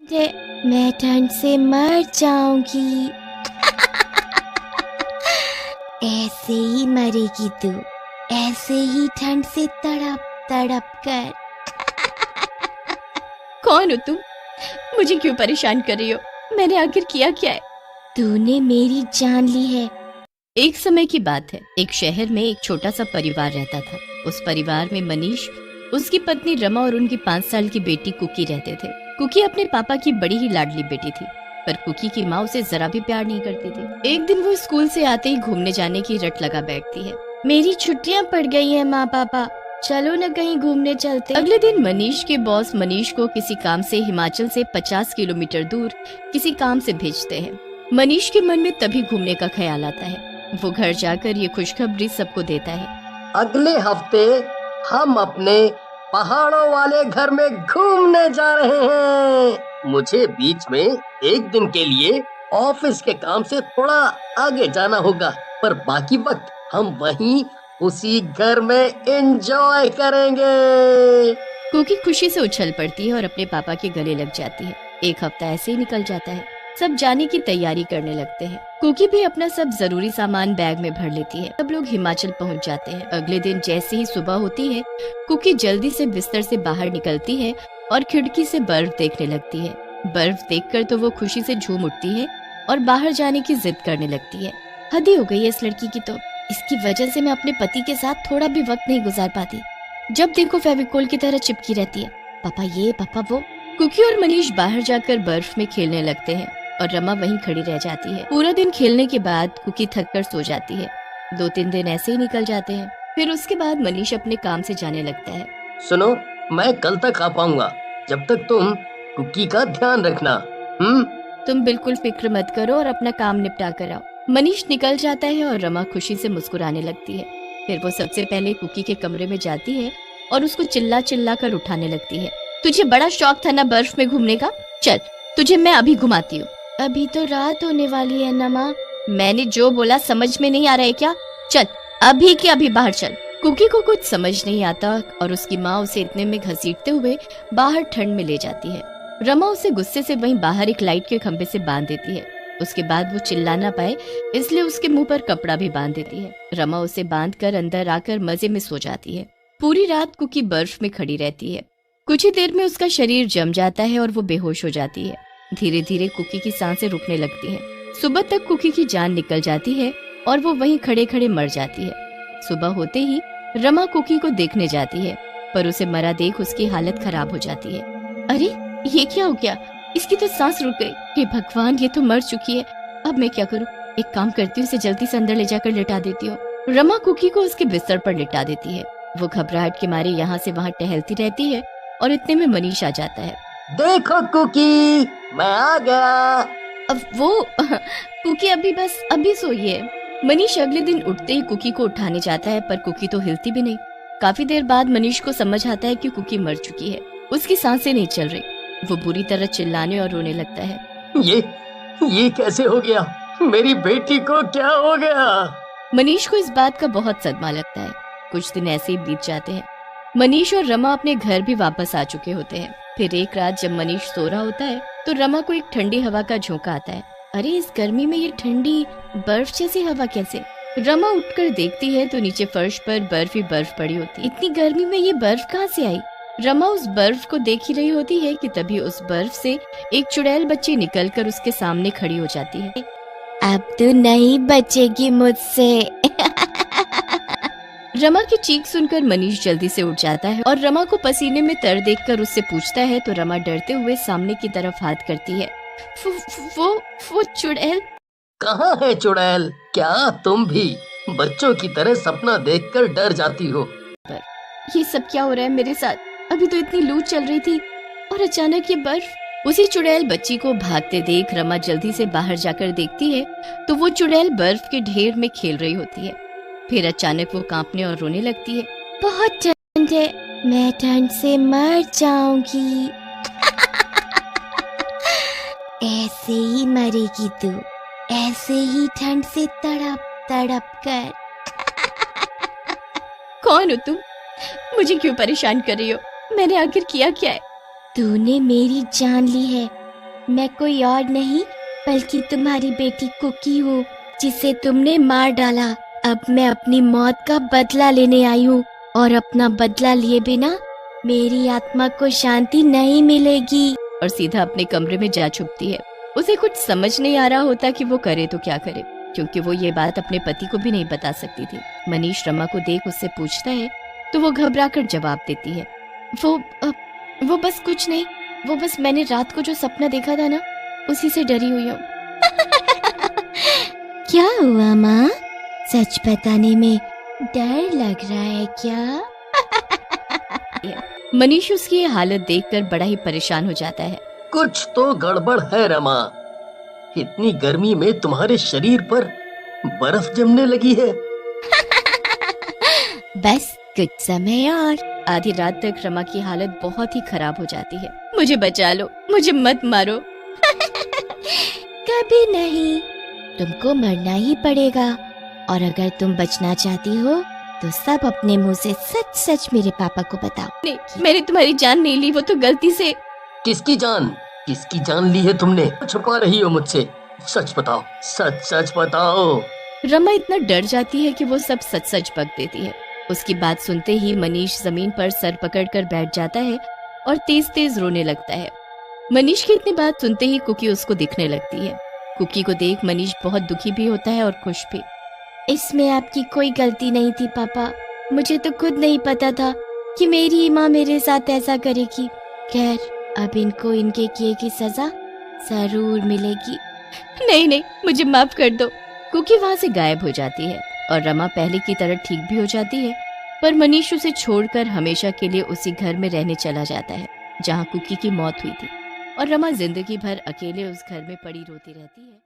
मैं ठंड से मर जाऊंगी। ऐसे ही मरेगी तू, ऐसे ही ठंड से तड़प तड़प कर। कौन हो तुम? मुझे क्यों परेशान कर रही हो? मैंने आखिर किया क्या है? तूने मेरी जान ली है। एक समय की बात है, एक शहर में एक छोटा सा परिवार रहता था। उस परिवार में मनीष, उसकी पत्नी रमा और उनकी 5 साल की बेटी कुकी रहते थे। कुकी अपने पापा की बड़ी ही लाडली बेटी थी, पर कुकी की माँ उसे जरा भी प्यार नहीं करती थी। एक दिन वो स्कूल से आते ही घूमने जाने की रट लगा बैठती है। मेरी छुट्टियां पड़ गई हैं माँ पापा, चलो न कहीं घूमने चलते। अगले दिन मनीष के बॉस मनीष को किसी काम से हिमाचल से 50 किलोमीटर दूर किसी काम से भेजते हैं। मनीष के मन में तभी घूमने का ख्याल आता है। वो घर जाकर ये खुशखबरी सबको देता है। अगले हफ्ते हम अपने पहाड़ों वाले घर में घूमने जा रहे हैं। मुझे बीच में एक दिन के लिए ऑफिस के काम से थोड़ा आगे जाना होगा, पर बाकी वक्त हम वहीं उसी घर में एंजॉय करेंगे। कुकी खुशी से उछल पड़ती है और अपने पापा के गले लग जाती है। एक हफ्ता ऐसे ही निकल जाता है। सब जाने की तैयारी करने लगते हैं। कुकी भी अपना सब जरूरी सामान बैग में भर लेती है। सब लोग हिमाचल पहुंच जाते हैं। अगले दिन जैसे ही सुबह होती है, कुकी जल्दी से बिस्तर से बाहर निकलती है और खिड़की से बर्फ देखने लगती है। बर्फ देखकर तो वो खुशी से झूम उठती है और बाहर जाने की जिद करने लगती है। हद ही हो गई है इस लड़की की तो। इसकी वजह से मैं अपने पति के साथ थोड़ा भी वक्त नहीं गुजार पाती। जब देखो फेविकोल की तरह चिपकी रहती है। पापा ये, पापा वो। कुकी और मनीष बाहर जाकर बर्फ में खेलने लगते हैं और रमा वहीं खड़ी रह जाती है। पूरा दिन खेलने के बाद कुकी थककर सो जाती है। 2-3 दिन ऐसे ही निकल जाते हैं। फिर उसके बाद मनीष अपने काम से जाने लगता है। सुनो, मैं कल तक आ पाऊंगा, जब तक तुम कुकी का ध्यान रखना। तुम बिल्कुल फिक्र मत करो और अपना काम निपटा कर आओ। मनीष निकल जाता है और रमा खुशी से मुस्कुराने लगती है। फिर वो सबसे पहले कुकी के कमरे में जाती है और उसको चिल्ला चिल्ला कर उठाने लगती है। तुझे बड़ा शौक था ना बर्फ में घूमने का? चल, तुझे मैं अभी घुमाती हूँ। अभी तो रात होने वाली है ना माँ। मैंने जो बोला समझ में नहीं आ रहा है क्या? चल अभी के अभी बाहर चल। कुकी को कुछ समझ नहीं आता और उसकी माँ उसे इतने में घसीटते हुए बाहर ठंड में ले जाती है। रमा उसे गुस्से से वहीं बाहर एक लाइट के खंभे से बांध देती है। उसके बाद वो चिल्ला ना पाए इसलिए उसके मुंह पर कपड़ा भी बांध देती है। रमा उसे बांधकर अंदर आकर मजे में सो जाती है। पूरी रात कुकी बर्फ में खड़ी रहती है। कुछ ही देर में उसका शरीर जम जाता है और वो बेहोश हो जाती है। धीरे धीरे कुकी की सांसें रुकने लगती हैं। सुबह तक कुकी की जान निकल जाती है और वो वहीं खड़े खड़े मर जाती है। सुबह होते ही रमा कुकी को देखने जाती है, पर उसे मरा देख उसकी हालत खराब हो जाती है। अरे ये क्या हो गया? इसकी तो सांस रुक गई। हे भगवान, ये तो मर चुकी है। अब मैं क्या करूं? एक काम करती हूँ, इसे जल्दी से अंदर ले जाकर लिटा देती हूँ। रमा कुकी को उसके बिस्तर पर लिटा देती है। वो घबराहट के मारे यहाँ से वहाँ टहलती रहती है और इतने में मनीष आ जाता है। देखो कुकी, मैं आ गया। अब वो कुकी अभी सोई है। मनीष अगले दिन उठते ही कुकी को उठाने जाता है, पर कुकी तो हिलती भी नहीं। काफी देर बाद मनीष को समझ आता है कि कुकी मर चुकी है। उसकी सांसें नहीं चल रही। वो बुरी तरह चिल्लाने और रोने लगता है। ये कैसे हो गया? मेरी बेटी को क्या हो गया? मनीष को इस बात का बहुत सदमा लगता है। कुछ दिन ऐसे ही बीत जाते हैं। मनीष और रमा अपने घर भी वापस आ चुके होते हैं। फिर एक रात जब मनीष सो रहा होता है तो रमा को एक ठंडी हवा का झोंका आता है। अरे इस गर्मी में ये ठंडी बर्फ जैसी हवा कैसे? रमा उठकर देखती है तो नीचे फर्श पर बर्फ ही बर्फ पड़ी होती है। इतनी गर्मी में ये बर्फ कहाँ से आई? रमा उस बर्फ को देख ही रही होती है कि तभी उस बर्फ से एक चुड़ैल बच्ची निकलकर उसके सामने खड़ी हो जाती है। अब तो नहीं बचेगी मुझसे। रमा की चीख सुनकर मनीष जल्दी से उठ जाता है और रमा को पसीने में तर देखकर उससे पूछता है तो रमा डरते हुए सामने की तरफ हाथ करती है। वो चुड़ैल। कहाँ है चुड़ैल? क्या तुम भी बच्चों की तरह सपना देखकर डर जाती हो? ये सब क्या हो रहा है मेरे साथ? अभी तो इतनी लू चल रही थी और अचानक ये बर्फ। उसी चुड़ैल बच्ची को भागते देख रमा जल्दी से बाहर जाकर देखती है तो वो चुड़ैल बर्फ के ढेर में खेल रही होती है। फिर अचानक वो कांपने और रोने लगती है। बहुत ठंड है, मैं ठंड से मर जाऊंगी। ऐसे ही मरेगी तू, ऐसे ही ठंड से तड़प तड़प कर। कौन हो तुम? मुझे क्यों परेशान कर रही हो? मैंने आखिर किया क्या है? तूने मेरी जान ली है। मैं कोई और नहीं बल्कि तुम्हारी बेटी कुकी हूँ, जिसे तुमने मार डाला। अब मैं अपनी मौत का बदला लेने आई हूँ और अपना बदला लिए बिना मेरी आत्मा को शांति नहीं मिलेगी। और सीधा अपने कमरे में जा छुपती है। उसे कुछ समझ नहीं आ रहा होता कि वो करे तो क्या करे, क्योंकि वो ये बात अपने पति को भी नहीं बता सकती थी। मनीष रमा को देख उससे पूछता है तो वो घबराकर जवाब देती है, वो बस कुछ नहीं, वो बस मैंने रात को जो सपना देखा था ना, उसी से डरी हुई हूँ। क्या हुआ माँ? सच बताने में डर लग रहा है क्या? मनीष उसकी ये हालत देखकर बड़ा ही परेशान हो जाता है। कुछ तो गड़बड़ है रमा। इतनी गर्मी में तुम्हारे शरीर पर बर्फ जमने लगी है। बस कुछ समय और। आधी रात तक रमा की हालत बहुत ही खराब हो जाती है। मुझे बचा लो, मुझे मत मारो। कभी नहीं, तुमको मरना ही पड़ेगा। और अगर तुम बचना चाहती हो तो सब अपने मुंह से सच सच मेरे पापा को बताओ। नहीं, मैंने तुम्हारी जान नहीं ली, वो तो गलती से। किसकी जान ली है तुमने? छुपा रही हो मुझसे? सच बताओ, सच सच बताओ। रमा इतना डर जाती है कि वो सब सच सच बक देती है। उसकी बात सुनते ही मनीष जमीन पर सर पकड़कर बैठ जाता है और तेज तेज रोने लगता है। मनीष की इतनी बात सुनते ही कुकी उसको दिखने लगती है। कुकी को देख मनीष बहुत दुखी भी होता है और खुश भी। इसमें आपकी कोई गलती नहीं थी पापा। मुझे तो खुद नहीं पता था कि मेरी माँ मेरे साथ ऐसा करेगी। खैर, अब इनको इनके किए की सजा जरूर मिलेगी। नहीं, मुझे माफ कर दो। कुकी वहाँ से गायब हो जाती है और रमा पहले की तरह ठीक भी हो जाती है, पर मनीष उसे छोड़कर हमेशा के लिए उसी घर में रहने चला जाता है जहाँ कुकी की मौत हुई थी। और रमा जिंदगी भर अकेले उस घर में पड़ी रोती रहती है।